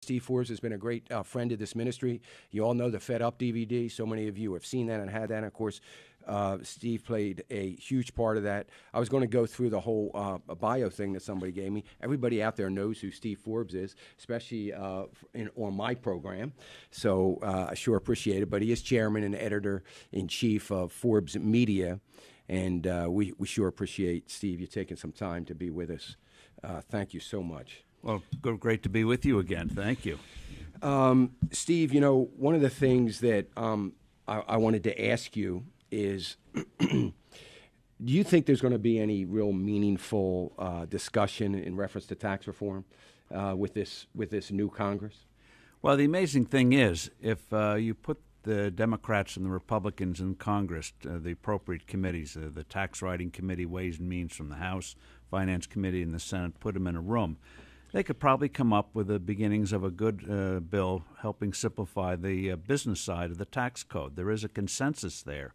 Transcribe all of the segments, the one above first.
Steve Forbes has been a great friend of this ministry. You all know the Fed Up DVD. So many of you have seen that and had that. And, of course, Steve played a huge part of that. I was going to go through the whole bio thing that somebody gave me. Everybody out there knows who Steve Forbes is, especially on my program. So I sure appreciate it. But he is chairman and editor-in-chief of Forbes Media. And we sure appreciate, Steve, you taking some time to be with us. Thank you so much. Well, great to be with you again. Thank you. Steve, you know, one of the things that I wanted to ask you is, do you think there's going to be any real meaningful discussion in reference to tax reform with this new Congress? Well, the amazing thing is, if you put the Democrats and the Republicans in Congress, the appropriate committees, the Tax Writing Committee, Ways and Means from the House, Finance Committee in the Senate, put them in a room, they could probably come up with the beginnings of a good bill helping simplify the business side of the tax code. There is a consensus there.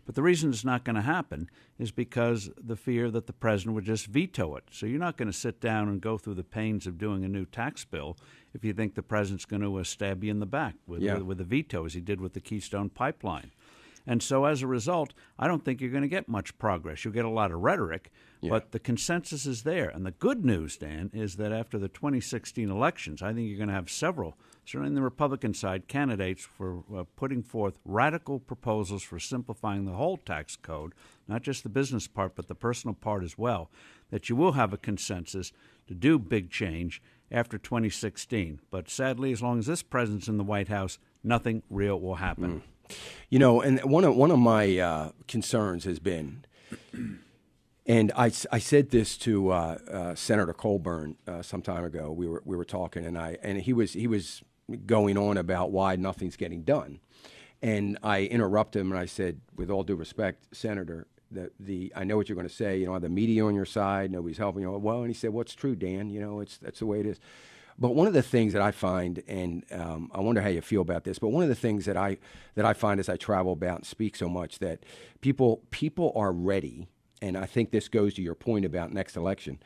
But the reason it's not going to happen is because the fear that the president would just veto it. So you're not going to sit down and go through the pains of doing a new tax bill if you think the president's going to stab you in the back with a veto, as he did with the Keystone Pipeline. And so as a result, I don't think you're going to get much progress. You'll get a lot of rhetoric, but the consensus is there. And the good news, Dan, is that after the 2016 elections, I think you're going to have several, certainly on the Republican side, candidates for putting forth radical proposals for simplifying the whole tax code, not just the business part, but the personal part as well, that you will have a consensus to do big change after 2016. But sadly, as long as this president's in the White House, nothing real will happen. You know, and one of my concerns has been, and I said this to Senator Colburn some time ago. We were talking, and he was going on about why nothing's getting done, and I interrupted him and I said, with all due respect, Senator, I know what you're going to say. You know, the media on your side, nobody's helping you. Well, and he said, "Well, it's true, Dan. You know, that's the way it is." But one of the things that I find, and I wonder how you feel about this, but one of the things that I find as I travel about and speak so much, that people are ready, and I think this goes to your point about next election,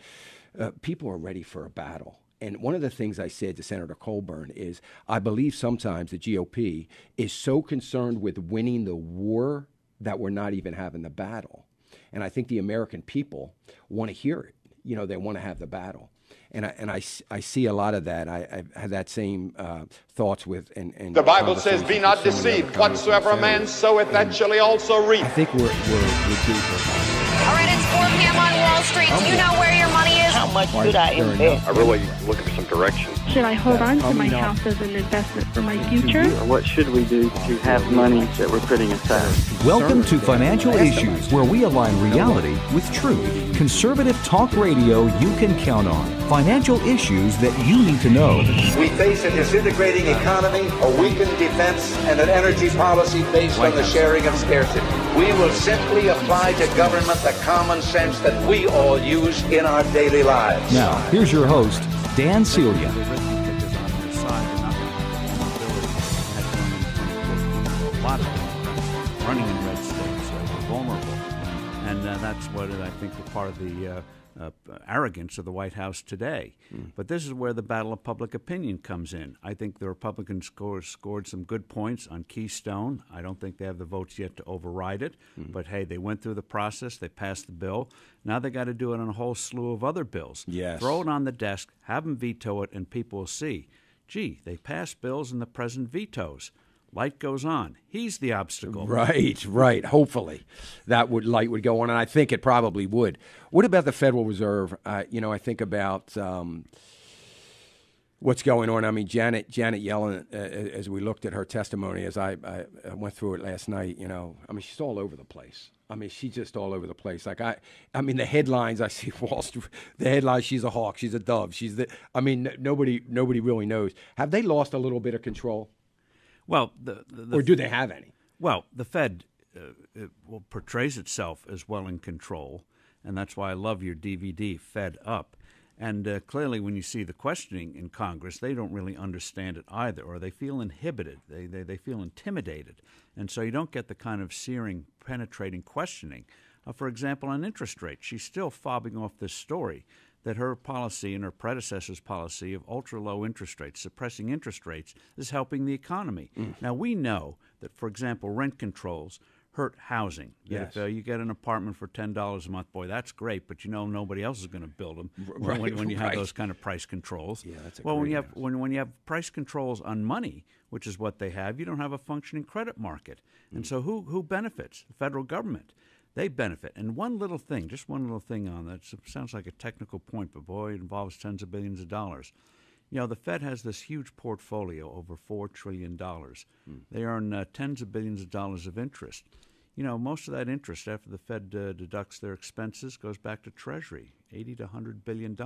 people are ready for a battle. And one of the things I said to Senator Colburn is, I believe sometimes the GOP is so concerned with winning the war that we're not even having the battle. And I think the American people want to hear it. You know, they want to have the battle. And I see a lot of that. I've had that same thoughts with. And the Bible says, "Be not deceived. Whatsoever a man soweth, that shall he also reap." I think we're due. All right, it's 4 p.m. on Wall Street. Do you know where your money is? How much should I invest? I'm really looking for some direction. Should I hold on to my house as an investment for my future? What should we do to have money that we're putting aside? Welcome to Financial Issues, where we align reality with truth. Conservative talk radio you can count on. Financial issues that you need to know. We face a disintegrating economy, a weakened defense, and an energy policy based on the sharing of scarcity. We will simply apply to government the common sense that we all use in our daily lives. Now, here's your host, Dan Celia. Running in red states are vulnerable. And that's what I think is part of the arrogance of the White House today. But this is where the battle of public opinion comes in. I think the Republicans scored some good points on Keystone. I don't think they have the votes yet to override it. But, hey, they went through the process. They passed the bill. Now they got to do it on a whole slew of other bills. Yes. Throw it on the desk, have them veto it, and people will see, gee, they passed bills and the president vetoes. Light goes on. He's the obstacle. Right. Hopefully that light would go on, and I think it probably would. What about the Federal Reserve? I think about what's going on. I mean, Janet Yellen, as we looked at her testimony, as I went through it last night, she's all over the place. She's just all over the place. Like the headlines I see Wall Street, the headlines, she's a hawk, she's a dove, nobody really knows. Have they lost a little bit of control? Well, or do they have any? Well, the Fed portrays itself as well in control, and that's why I love your DVD, Fed Up. And clearly, when you see the questioning in Congress, they don't really understand it either, or they feel inhibited. They feel intimidated. And so you don't get the kind of searing, penetrating questioning. For example, on interest rates, she's still fobbing off this story that her policy and her predecessor's policy of ultra-low interest rates, suppressing interest rates, is helping the economy. Now, we know that, for example, rent controls hurt housing. Yes. If you get an apartment for $10 a month, boy, that's great, but you know nobody else is going to build them when you have those kind of price controls. Yeah, that's a well, when great you have when you have price controls on money, which is what they have, you don't have a functioning credit market. And so who benefits? The federal government. They benefit. And one little thing, just one little thing on that, sounds like a technical point, but boy, it involves tens of billions of dollars. You know, the Fed has this huge portfolio, over $4 trillion. They earn tens of billions of dollars of interest. You know, most of that interest, after the Fed deducts their expenses, goes back to Treasury, $80 to $100 billion.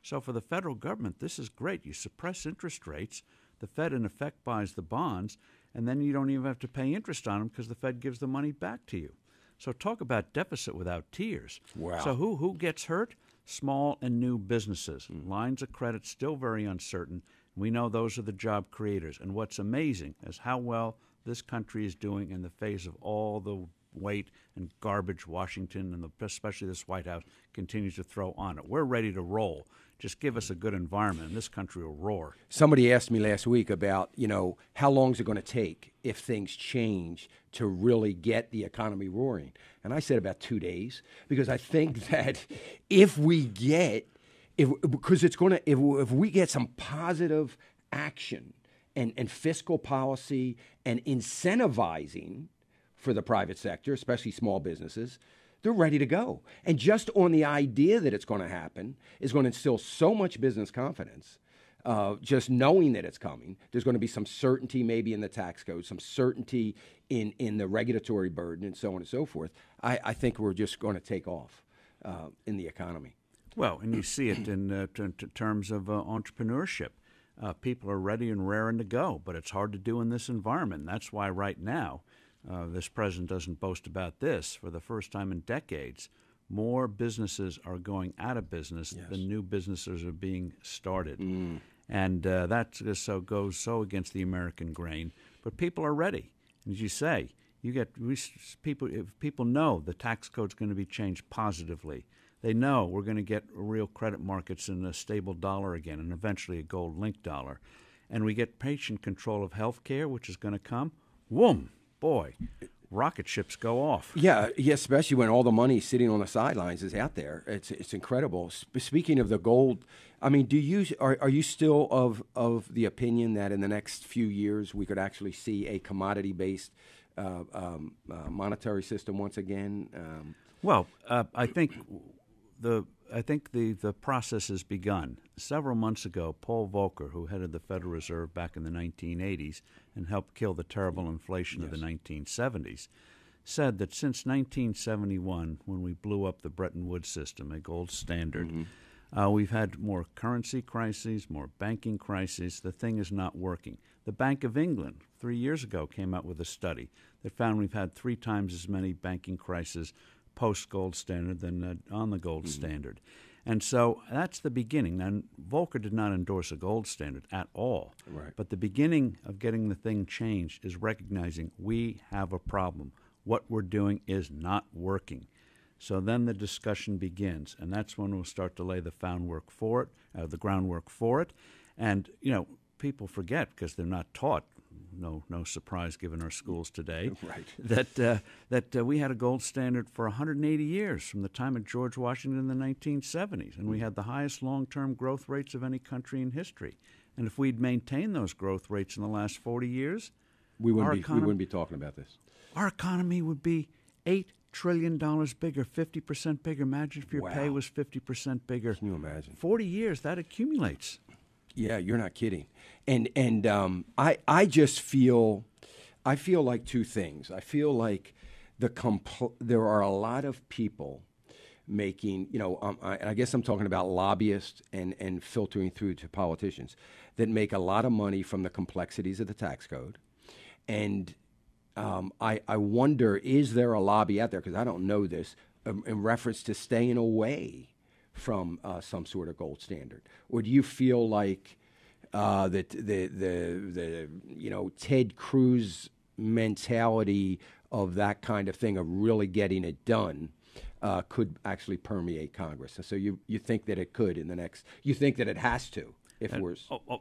So for the federal government, this is great. You suppress interest rates, the Fed, in effect, buys the bonds, and then you don't even have to pay interest on them because the Fed gives the money back to you. So talk about deficit without tears. Wow. So who gets hurt? Small and new businesses. Lines of credit still very uncertain. We know those are the job creators. And what's amazing is how well this country is doing in the face of all the weight and garbage Washington and especially this White House continues to throw on it. We're ready to roll. Just give us a good environment, and this country will roar. Somebody asked me last week about, how long is it going to take if things change to really get the economy roaring? And I said about 2 days, because I think that if we get some positive action and fiscal policy and incentivizing for the private sector, especially small businesses, they're ready to go. And just on the idea that it's going to happen is going to instill so much business confidence, just knowing that it's coming. There's going to be some certainty maybe in the tax code, some certainty in the regulatory burden, and so on and so forth. I think we're just going to take off in the economy. Well, and you see it in terms of entrepreneurship. People are ready and raring to go, but it's hard to do in this environment. And that's why right now, this president doesn't boast about this. For the first time in decades, more businesses are going out of business than new businesses are being started. And that just goes so against the American grain. But people are ready. As you say, people know the tax code's going to be changed positively. They know we're going to get real credit markets and a stable dollar again, and eventually a gold-linked dollar. And we get patient control of health care, which is going to come. Whoom! Boy, rocket ships go off. Yeah, especially when all the money sitting on the sidelines is out there. It's incredible. Speaking of the gold, I mean, are you still of the opinion that in the next few years we could actually see a commodity-based monetary system once again? Well, I think the process has begun. Several months ago, Paul Volcker, who headed the Federal Reserve back in the 1980s and helped kill the terrible inflation of the 1970s, said that since 1971, when we blew up the Bretton Woods system, a gold standard, we've had more currency crises, more banking crises. The thing is not working. The Bank of England, 3 years ago, came out with a study that found we've had 3 times as many banking crises post-gold standard than on the gold standard. And so that's the beginning. Now, Volcker did not endorse a gold standard at all. Right. But the beginning of getting the thing changed is recognizing we have a problem. What we're doing is not working. So then the discussion begins, and that's when we'll start to lay the groundwork for it. And, people forget because they're not taught. No surprise given our schools today. Right. That we had a gold standard for 180 years from the time of George Washington in the 1970s, and we had the highest long-term growth rates of any country in history. And if we'd maintained those growth rates in the last 40 years, we wouldn't be talking about this. Our economy would be $8 trillion bigger, 50% bigger. Imagine if your pay was 50% bigger. Can you imagine? 40 years, that accumulates. Yeah, you're not kidding. And I just feel like two things. I feel like there are a lot of people making, I guess I'm talking about lobbyists and filtering through to politicians that make a lot of money from the complexities of the tax code. And I wonder, is there a lobby out there, because I don't know this, in reference to staying away from some sort of gold standard? Or do you feel like that the Ted Cruz mentality of that kind of thing, of really getting it done, could actually permeate Congress. And so you think that it could you think that it has to if we're...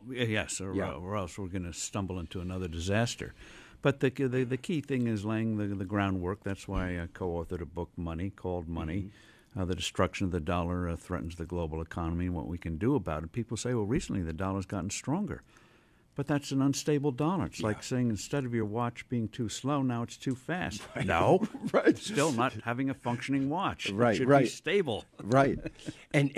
Yes, or else we're going to stumble into another disaster. But the key thing is laying the groundwork. That's why I co-authored a book, called Money. The destruction of the dollar threatens the global economy and what we can do about it. People say, well, recently the dollar's gotten stronger. But that's an unstable dollar. It's like saying instead of your watch being too slow, now it's too fast. Right. No, right. Still not having a functioning watch. Right, it should right. be stable. Right, and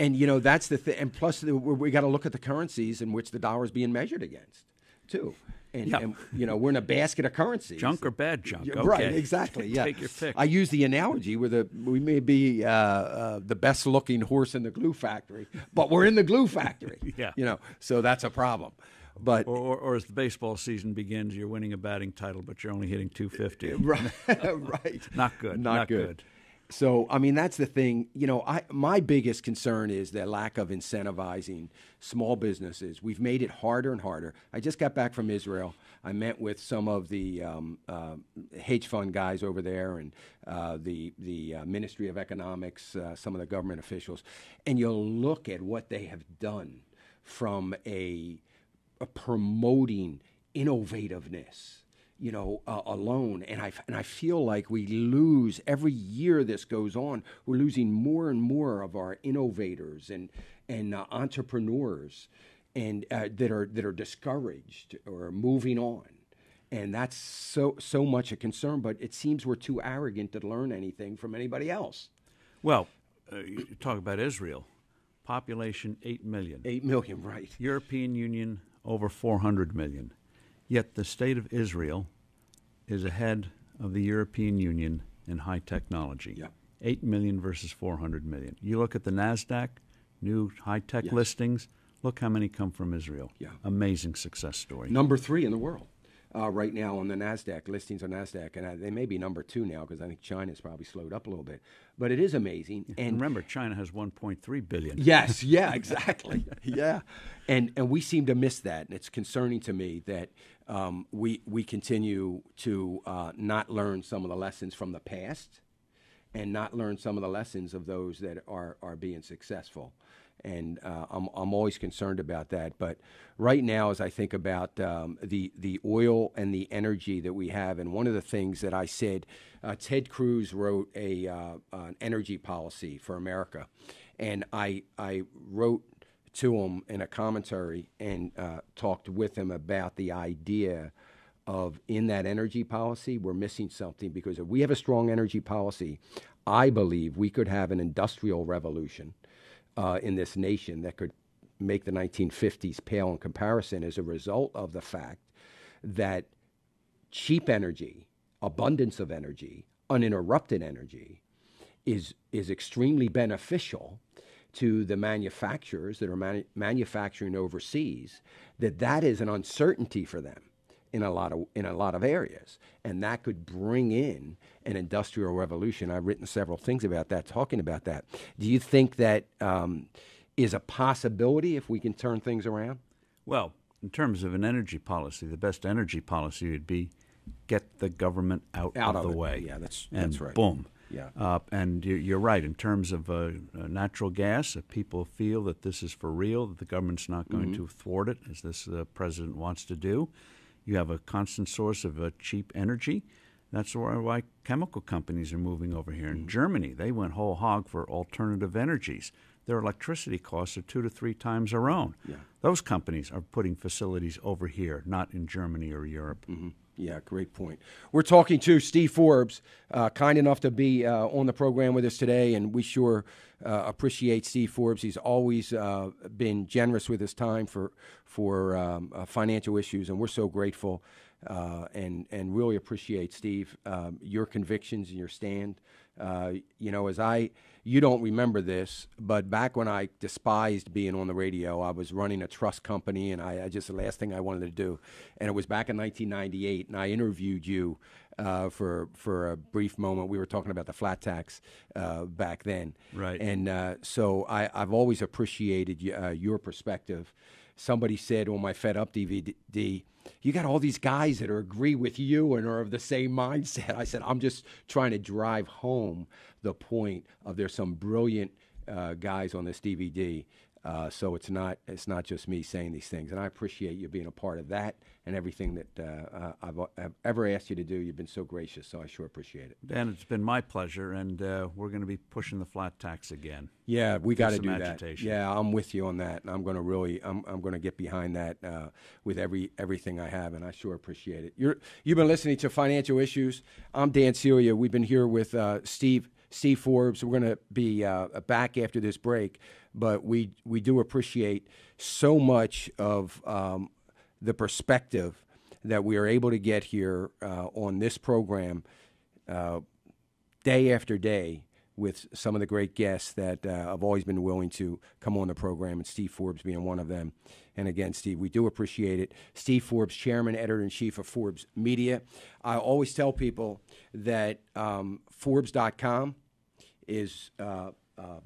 that's the thing. And plus, we got to look at the currencies in which the dollar is being measured against, too. And we're in a basket of currencies. Junk or bad junk. Okay. Right, exactly. Yeah. Take your pick. I use the analogy where we may be the best looking horse in the glue factory, but we're in the glue factory. Yeah. So that's a problem. But or as the baseball season begins, you're winning a batting title, but you're only hitting 250. Right, right. Not good. Not good. So, I mean, that's the thing. My biggest concern is the lack of incentivizing small businesses. We've made it harder and harder. I just got back from Israel. I met with some of the hedge fund guys over there and the Ministry of Economics, some of the government officials, and you'll look at what they have done from a promoting innovativeness, alone. And I feel like we lose every year this goes on. We're losing more and more of our innovators and entrepreneurs, and that are discouraged or moving on. And that's so much a concern. But it seems we're too arrogant to learn anything from anybody else. Well, you talk about Israel, population 8 million. 8 million, right? European Union over 400 million. Yet the state of Israel is ahead of the European Union in high technology. Yeah. 8 million versus 400 million. You look at the NASDAQ, new high-tech listings, look how many come from Israel. Yeah. Amazing success story. Number 3 in the world right now on the NASDAQ, listings on NASDAQ. And they may be number 2 now because I think China's probably slowed up a little bit. But it is amazing. And remember, China has 1.3 billion. Yes, yeah, exactly. Yeah. And we seem to miss that. And it's concerning to me that we continue to not learn some of the lessons from the past and not learn some of the lessons of those that are being successful. And I'm always concerned about that. But right now, as I think about the oil and the energy that we have, and one of the things that I said, Ted Cruz wrote an energy policy for America, and I wrote to him in a commentary and talked with him about the idea of in that energy policy, we're missing something, because if we have a strong energy policy, I believe we could have an industrial revolution in this nation that could make the 1950s pale in comparison as a result of the fact that cheap energy, abundance of energy, uninterrupted energy is extremely beneficial to the manufacturers that are manufacturing overseas, that is an uncertainty for them in a lot of areas, and that could bring in an industrial revolution. I've written several things about that, talking about that. Do you think that is a possibility if we can turn things around? Well, in terms of an energy policy, the best energy policy would be get the government out of the way. Yeah, that's right. Boom. Yeah. And you're right. In terms of natural gas, if people feel that this is for real, that the government's not going to thwart it, as this president wants to do, you have a constant source of cheap energy. That's why chemical companies are moving over here. In Germany, they went whole hog for alternative energies. Their electricity costs are 2 to 3 times our own. Yeah. Those companies are putting facilities over here, not in Germany or Europe. Mm-hmm. Yeah, great point. We're talking to Steve Forbes, kind enough to be on the program with us today, and we sure appreciate Steve Forbes. He's always been generous with his time for financial issues, and we're so grateful and really appreciate, Steve, your convictions and your stand. You don't remember this, but back when I despised being on the radio, I was running a trust company, and I just the last thing I wanted to do. And it was back in 1998, and I interviewed you for a brief moment. We were talking about the flat tax back then. Right. And so I've always appreciated your perspective. somebody said on my Fed Up DVD, you got all these guys that agree with you and are of the same mindset. I said, I'm just trying to drive home the point of there's some brilliant guys on this DVD. So it's not just me saying these things. And I appreciate you being a part of that and everything that I've ever asked you to do. You've been so gracious, so I sure appreciate it. Dan, it's been my pleasure, and we're going to be pushing the flat tax again. Yeah, we got to do agitation. that. Yeah, I'm with you on that, and I'm going to really, I'm going to get behind that with everything I have, and I sure appreciate it. You've been listening to Financial Issues. I'm Dan Celia. We've been here with Steve Forbes. We're going to be back after this break, but we do appreciate so much of the perspective that we are able to get here on this program day after day with some of the great guests that have always been willing to come on the program, and Steve Forbes being one of them. And again, Steve, we do appreciate it. Steve Forbes, Chairman, Editor-in-Chief of Forbes Media. I always tell people that Forbes.com is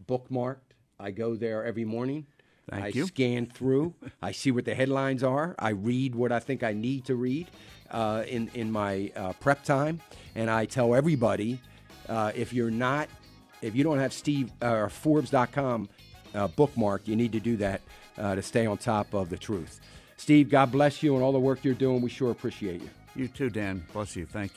bookmarked. I go there every morning. Thank you. Scan through. I see what the headlines are. I read what I think I need to read in my prep time. And I tell everybody, if you don't have Steve or Forbes.com bookmarked, you need to do that to stay on top of the truth. Steve, God bless you and all the work you're doing. We sure appreciate you. You too, Dan. Bless you. Thank you.